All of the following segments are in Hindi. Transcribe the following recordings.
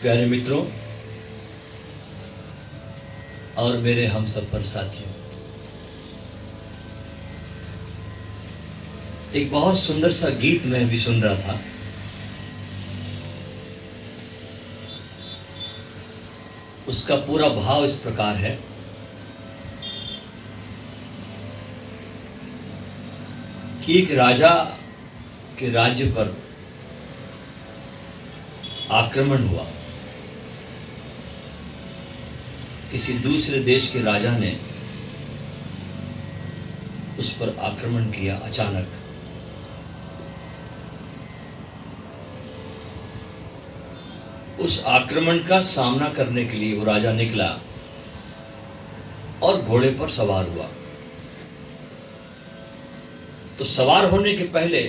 प्यारे मित्रों और मेरे हम सफर साथियों, एक बहुत सुंदर सा गीत मैं भी सुन रहा था। उसका पूरा भाव इस प्रकार है कि एक राजा के राज्य पर आक्रमण हुआ। किसी दूसरे देश के राजा ने उस पर आक्रमण किया अचानक। उस आक्रमण का सामना करने के लिए वो राजा निकला और घोड़े पर सवार हुआ। तो सवार होने के पहले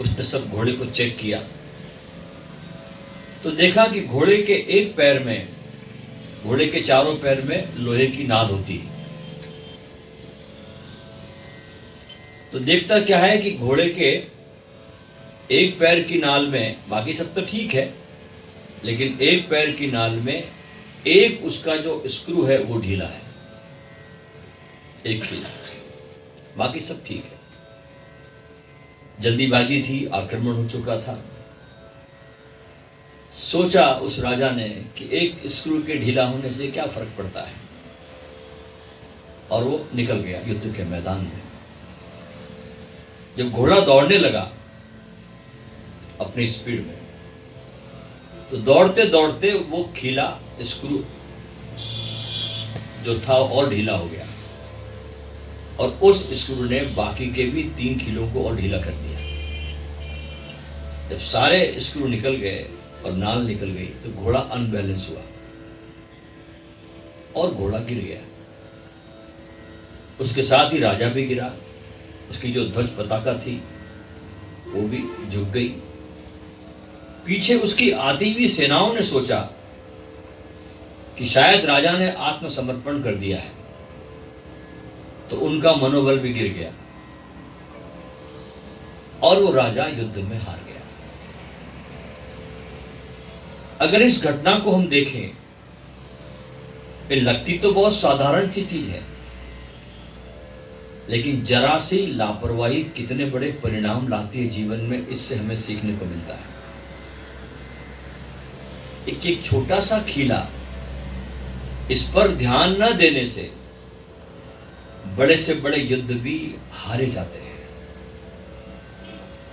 उसने सब घोड़े को चेक किया तो देखा कि घोड़े के एक पैर में, घोड़े के चारों पैर में लोहे की नाल होती है। तो देखता क्या है कि घोड़े के एक पैर की नाल में, बाकी सब तो ठीक है, लेकिन एक पैर की नाल में एक उसका जो स्क्रू है वो ढीला है, एक ही, बाकी सब ठीक है। जल्दीबाजी थी, आक्रमण हो चुका था। सोचा उस राजा ने कि एक स्क्रू के ढीला होने से क्या फर्क पड़ता है, और वो निकल गया युद्ध के मैदान में। जब घोड़ा दौड़ने लगा अपनी स्पीड में, तो दौड़ते दौड़ते वो खीला स्क्रू जो था और ढीला हो गया, और उस स्क्रू ने बाकी के भी 3 किलो को और ढीला कर दिया। जब सारे स्क्रू निकल गए और नाल निकल गई तो घोड़ा अनबैलेंस हुआ और घोड़ा गिर गया। उसके साथ ही राजा भी गिरा, उसकी जो ध्वज पताका थी वो भी झुक गई। पीछे उसकी आती हुई सेनाओं ने सोचा कि शायद राजा ने आत्मसमर्पण कर दिया है, तो उनका मनोबल भी गिर गया और वो राजा युद्ध में हार गया। अगर इस घटना को हम देखें, ये लगती तो बहुत साधारण सी चीज है, लेकिन जरा सी लापरवाही कितने बड़े परिणाम लाती है जीवन में, इससे हमें सीखने को मिलता है। एक छोटा सा खीला, इस पर ध्यान न देने से बड़े से बड़े युद्ध भी हारे जाते हैं।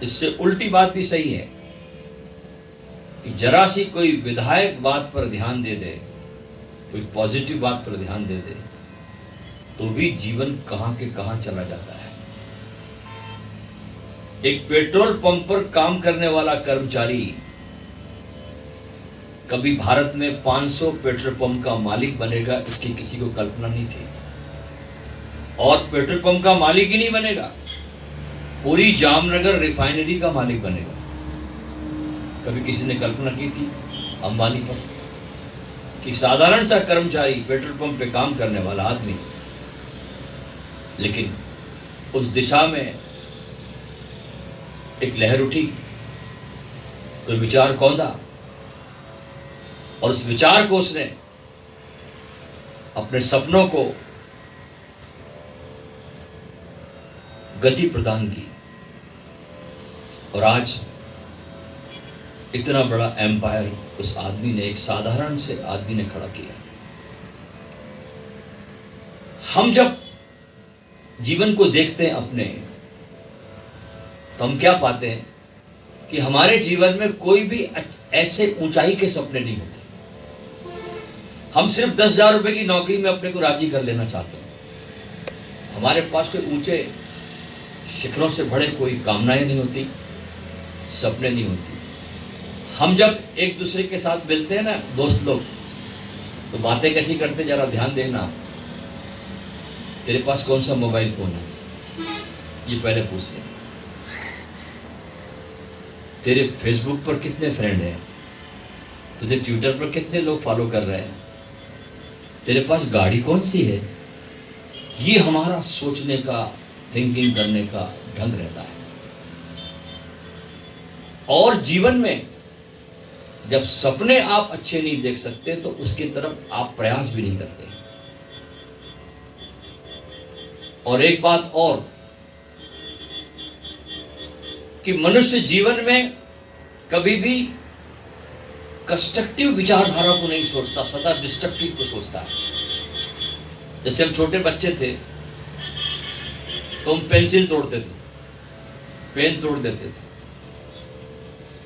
इससे उल्टी बात भी सही है कि जरा सी कोई विधायक बात पर ध्यान दे दे, कोई पॉजिटिव बात पर ध्यान दे दे, तो भी जीवन कहां के कहां चला जाता है। एक पेट्रोल पंप पर काम करने वाला कर्मचारी कभी भारत में 500 पेट्रोल पंप का मालिक बनेगा, इसकी किसी को कल्पना नहीं थी। और पेट्रोल पंप का मालिक ही नहीं बनेगा, पूरी जामनगर रिफाइनरी का मालिक बनेगा। कभी किसी ने कल्पना की थी अंबानी पर कि साधारण सा कर्मचारी, पेट्रोल पंप पे काम करने वाला आदमी, लेकिन उस दिशा में एक लहर उठी, कोई विचार कौंधा, और उस विचार को उसने अपने सपनों को गति प्रदान की, और आज इतना बड़ा एम्पायर उस आदमी ने, एक साधारण से आदमी ने खड़ा किया। हम जब जीवन को देखते हैं अपने, तो हम क्या पाते हैं कि हमारे जीवन में कोई भी ऐसे ऊंचाई के सपने नहीं होते। हम सिर्फ 10,000 रुपए की नौकरी में अपने को राजी कर लेना चाहते हैं। हमारे पास कोई ऊंचे शिखरों से बड़े कोई कामनाएं नहीं होती, सपने नहीं होती। हम जब एक दूसरे के साथ मिलते हैं ना, दोस्त लोग, तो बातें कैसी करते, जरा ध्यान देना। तेरे पास कौन सा मोबाइल फोन है, ये पहले पूछते हैं। तेरे फेसबुक पर कितने फ्रेंड हैं, तुझे ट्विटर पर कितने लोग फॉलो कर रहे हैं, तेरे पास गाड़ी कौन सी है। ये हमारा सोचने का, थिंकिंग करने का ढंग रहता है। और जीवन में जब सपने आप अच्छे नहीं देख सकते तो उसकी तरफ आप प्रयास भी नहीं करते। और एक बात और कि मनुष्य जीवन में कभी भी कंस्ट्रक्टिव विचारधारा को नहीं सोचता, सदा डिस्ट्रक्टिव को सोचता है। जैसे हम छोटे बच्चे थे तो हम पेंसिल तोड़ते थे, पेन तोड़ देते थे।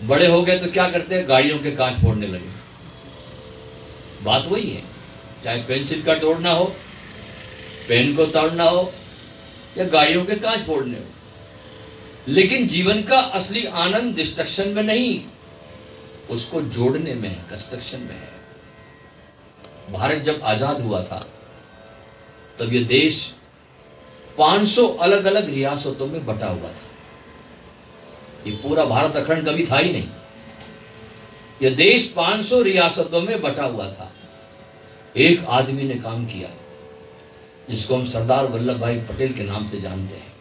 बड़े हो गए तो क्या करते हैं, गाड़ियों के कांच फोड़ने लगे। बात वही है, चाहे पेंसिल का तोड़ना हो, पेन को तोड़ना हो या गाड़ियों के कांच फोड़ने हो। लेकिन जीवन का असली आनंद डिस्ट्रक्शन में नहीं, उसको जोड़ने में है, कंस्ट्रक्शन में है। भारत जब आजाद हुआ था तब यह देश 500 अलग अलग रियासतों में बटा हुआ था। ये पूरा भारत अखंड कभी था ही नहीं। यह देश 500 रियासतों में बटा हुआ था। एक आदमी ने काम किया जिसको हम सरदार वल्लभ भाई पटेल के नाम से जानते हैं।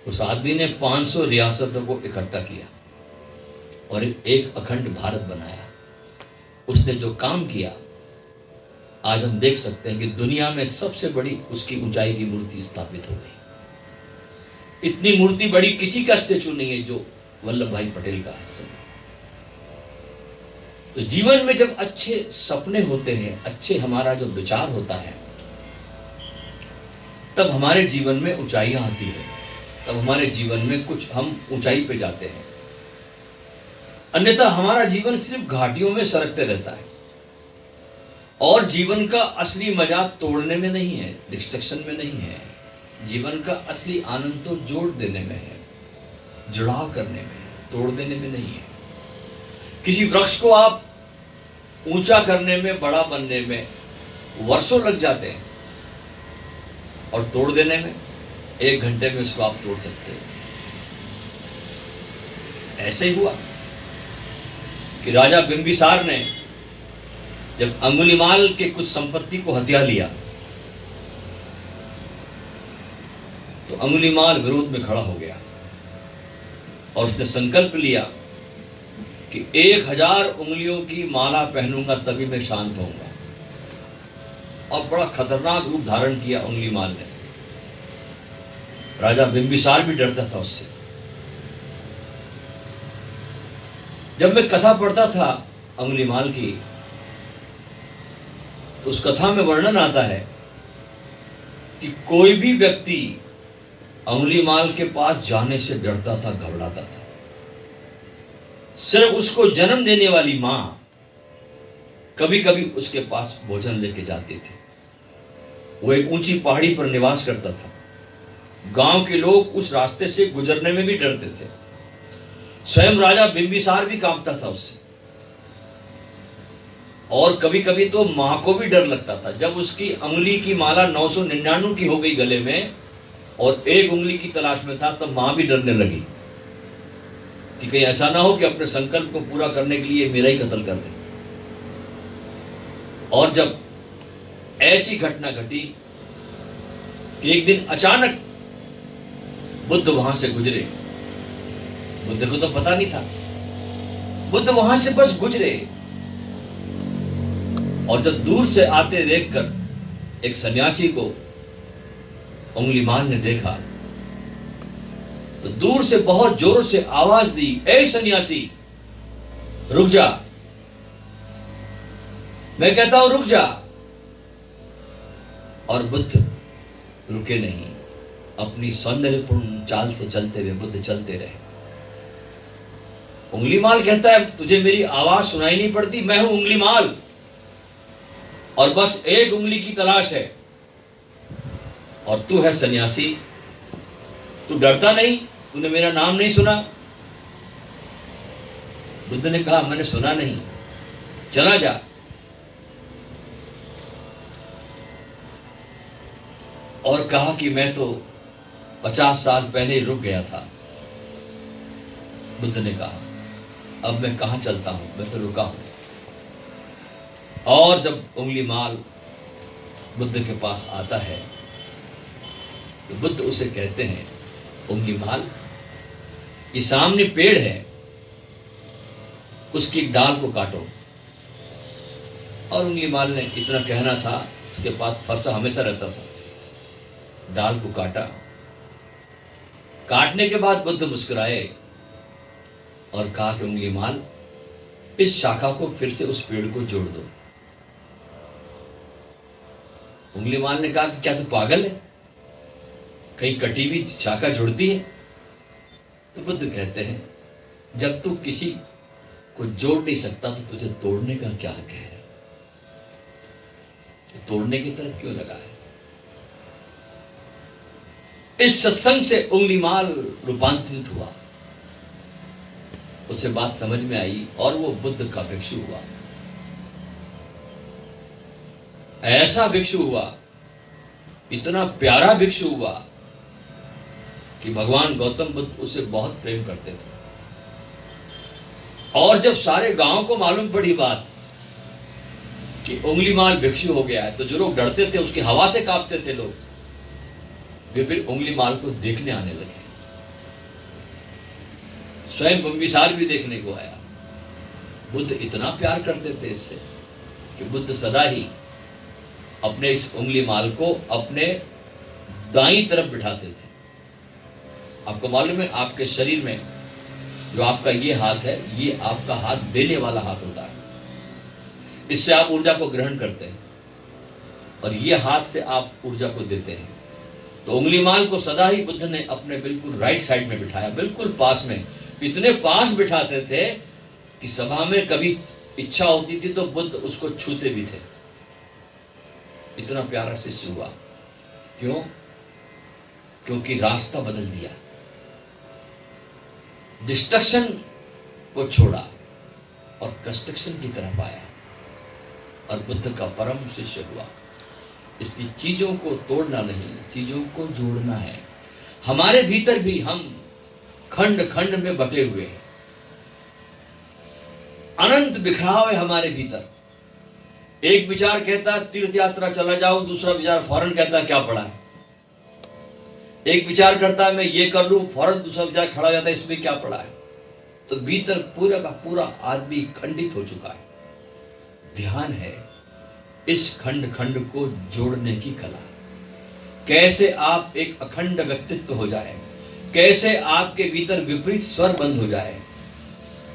उस आदमी ने 500 रियासतों को इकट्ठा किया और एक अखंड भारत बनाया। उसने जो काम किया आज हम देख सकते हैं कि दुनिया में सबसे बड़ी उसकी ऊंचाई की मूर्ति स्थापित हो गई। इतनी मूर्ति बड़ी किसी का स्टेचू नहीं है जो वल्लभ भाई पटेल का है। तो जीवन में जब अच्छे सपने होते हैं, अच्छे हमारा जो विचार होता है, तब हमारे जीवन में ऊंचाइयां आती है, तब हमारे जीवन में कुछ हम ऊंचाई पे जाते हैं। अन्यथा हमारा जीवन सिर्फ घाटियों में सरकते रहता है। और जीवन का असली मजा तोड़ने में नहीं है, डिस्ट्रक्शन में नहीं है। जीवन का असली आनंद तो जोड़ देने में है, जुड़ाव करने में है, तोड़ देने में नहीं है। किसी वृक्ष को आप ऊंचा करने में, बड़ा बनने में वर्षों लग जाते हैं और तोड़ देने में 1 घंटे में उसको आप तोड़ सकते हैं। ऐसे ही हुआ कि राजा बिंबिसार ने जब अंगुलीमाल के कुछ संपत्ति को हथिया लिया तो अंगुलीमाल विरोध में खड़ा हो गया और उसने संकल्प लिया कि 1000 उंगलियों की माला पहनूंगा तभी मैं शांत होऊंगा। और बड़ा खतरनाक रूप धारण किया अंगुलीमाल ने। राजा बिंबिसार भी डरता था उससे। जब मैं कथा पढ़ता था अंगुलीमाल की तो उस कथा में वर्णन आता है कि कोई भी व्यक्ति अंगुलीमाल के पास जाने से डरता था, घबराता था। सिर्फ उसको जन्म देने वाली मां कभी कभी उसके पास भोजन लेके जाती थी। वो एक ऊंची पहाड़ी पर निवास करता था। गांव के लोग उस रास्ते से गुजरने में भी डरते थे। स्वयं राजा बिंबिसार भी कांपता था उससे। और कभी कभी तो मां को भी डर लगता था। जब उसकी उंगली की माला 999 की हो गई गले में और एक उंगली की तलाश में था, तब मां भी डरने लगी कि कहीं ऐसा ना हो कि अपने संकल्प को पूरा करने के लिए मेरा ही कत्ल कर दे। और जब ऐसी घटना घटी कि एक दिन अचानक बुद्ध वहां से गुजरे। बुद्ध को तो पता नहीं था, बुद्ध वहां से बस गुजरे। और जब दूर से आते देखकर एक सन्यासी को अंगुलीमाल ने देखा तो दूर से बहुत जोर से आवाज दी, ए सन्यासी रुक जा। मैं कहता हूं रुक जा। और बुद्ध रुके नहीं। अपनी सौंदर्यपूर्ण चाल से चलते हुए बुद्ध चलते रहे। अंगुलीमाल कहता है तुझे मेरी आवाज सुनाई नहीं पड़ती? मैं हूं अंगुलीमाल और बस एक उंगली की तलाश है। और तू है सन्यासी, तू डरता नहीं? तूने मेरा नाम नहीं सुना? बुद्ध ने कहा मैंने सुना नहीं, चला जा। और कहा कि मैं तो 50 साल पहले ही रुक गया था। बुद्ध ने कहा अब मैं कहां चलता हूं, मैं तो रुका हूं। और जब अंगुलीमाल बुद्ध के पास आता है तो बुद्ध उसे कहते हैं अंगुलीमाल ये सामने पेड़ है, उसकी एक डाल को काटो। और उंगलीमाल ने इतना कहना था, उसके पास फरसा हमेशा रहता था। डाल को काटा। काटने के बाद बुद्ध मुस्कुराए और कहा कि उंगलीमाल, इस शाखा को फिर से उस पेड़ को जोड़ दो। उंगलीमाल ने कहा कि क्या तू पागल है, कहीं कटी हुई शाखा जुड़ती है? तो बुद्ध कहते हैं, जब तू किसी को जोड़ नहीं सकता तो तुझे तोड़ने का क्या हक है? तो तोड़ने की तरफ क्यों लगा है? इस सत्संग से उंगलीमाल रूपांतरित हुआ, उसे बात समझ में आई और वो बुद्ध का भिक्षु हुआ। ऐसा भिक्षु हुआ, इतना प्यारा भिक्षु हुआ कि भगवान गौतम बुद्ध उसे बहुत प्रेम करते थे। और जब सारे गांव को मालूम पड़ी बात कि उंगलीमाल भिक्षु हो गया है, तो जो लोग डरते थे, उसकी हवा से कांपते थे लोग, वे फिर उंगलीमाल को देखने आने लगे। स्वयं बिंबिसार भी देखने को आया। बुद्ध इतना प्यार करते थे इससे कि बुद्ध सदा ही अपने इस उंगलीमाल को अपने दाईं तरफ बिठाते थे। आपको मालूम है, आपके शरीर में जो आपका ये हाथ है, ये आपका हाथ देने वाला हाथ होता है। इससे आप ऊर्जा को ग्रहण करते हैं और ये हाथ से आप ऊर्जा को देते हैं। तो उंगलीमाल को सदा ही बुद्ध ने अपने बिल्कुल राइट साइड में बिठाया, बिल्कुल पास में। इतने पास बिठाते थे कि सभा में कभी इच्छा होती थी तो बुद्ध उसको छूते भी थे। इतना प्यारा शिष्य हुआ। क्यों? क्योंकि रास्ता बदल दिया, डिस्ट्रक्शन को छोड़ा और कंस्ट्रक्शन की तरफ आया और बुद्ध का परम शिष्य हुआ। इसलिए चीजों को तोड़ना नहीं, चीजों को जोड़ना है। हमारे भीतर भी हम खंड खंड में बटे हुए हैं, अनंत बिखराव है हमारे भीतर। एक विचार कहता है तीर्थ यात्रा चला जाऊं, दूसरा विचार फौरन कहता है क्या पड़ा है। एक विचार करता है मैं ये कर लूं, फौरन दूसरा विचार खड़ा हो जाता है इसमें क्या पड़ा है। तो भीतर पूरा का पूरा आदमी खंडित हो चुका है। ध्यान है इस खंड खंड को जोड़ने की कला। कैसे आप एक अखंड व्यक्तित्व हो जाए, कैसे आपके भीतर विपरीत स्वर बंद हो जाए,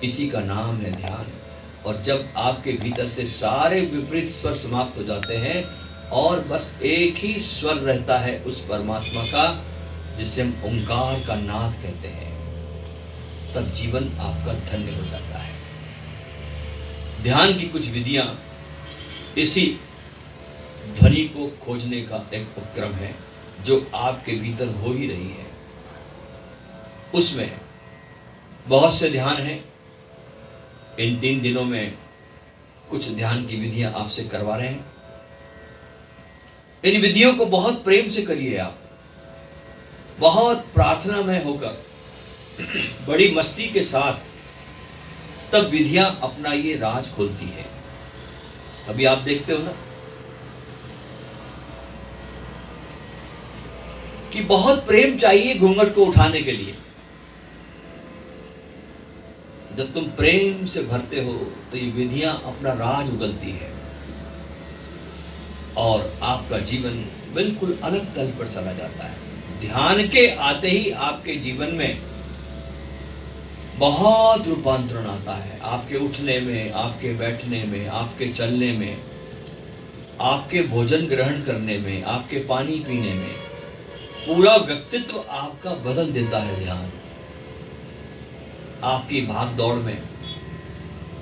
इसी का नाम है ध्यान। और जब आपके भीतर से सारे विपरीत स्वर समाप्त हो जाते हैं और बस एक ही स्वर रहता है उस परमात्मा का, जिसे हम ओंकार का नाद कहते हैं, तब जीवन आपका धन्य हो जाता है। ध्यान की कुछ विधियां इसी ध्वनि को खोजने का एक उपक्रम है जो आपके भीतर हो ही रही है। उसमें बहुत से ध्यान हैं। इन 3 दिनों में कुछ ध्यान की विधियां आपसे करवा रहे हैं। इन विधियों को बहुत प्रेम से करिए, आप बहुत प्रार्थना में होकर, बड़ी मस्ती के साथ, तब विधियां अपना ये राज खोलती है। अभी आप देखते हो ना कि बहुत प्रेम चाहिए घूंघट को उठाने के लिए। जब तुम प्रेम से भरते हो तो ये विधियां अपना राज उगलती है और आपका जीवन बिल्कुल अलग तल पर चला जाता है। ध्यान के आते ही आपके जीवन में बहुत रूपांतरण आता है। आपके उठने में, आपके बैठने में, आपके चलने में, आपके भोजन ग्रहण करने में, आपके पानी पीने में, पूरा व्यक्तित्व आपका बदल देता है ध्यान। आपकी भाग दौड़ में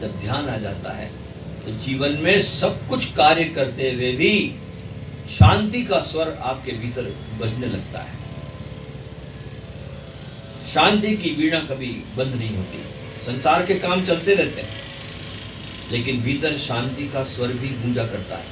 जब ध्यान आ जाता है तो जीवन में सब कुछ कार्य करते हुए भी शांति का स्वर आपके भीतर बजने लगता है। शांति की वीणा कभी बंद नहीं होती। संसार के काम चलते रहते हैं लेकिन भीतर शांति का स्वर भी गूंजा करता है।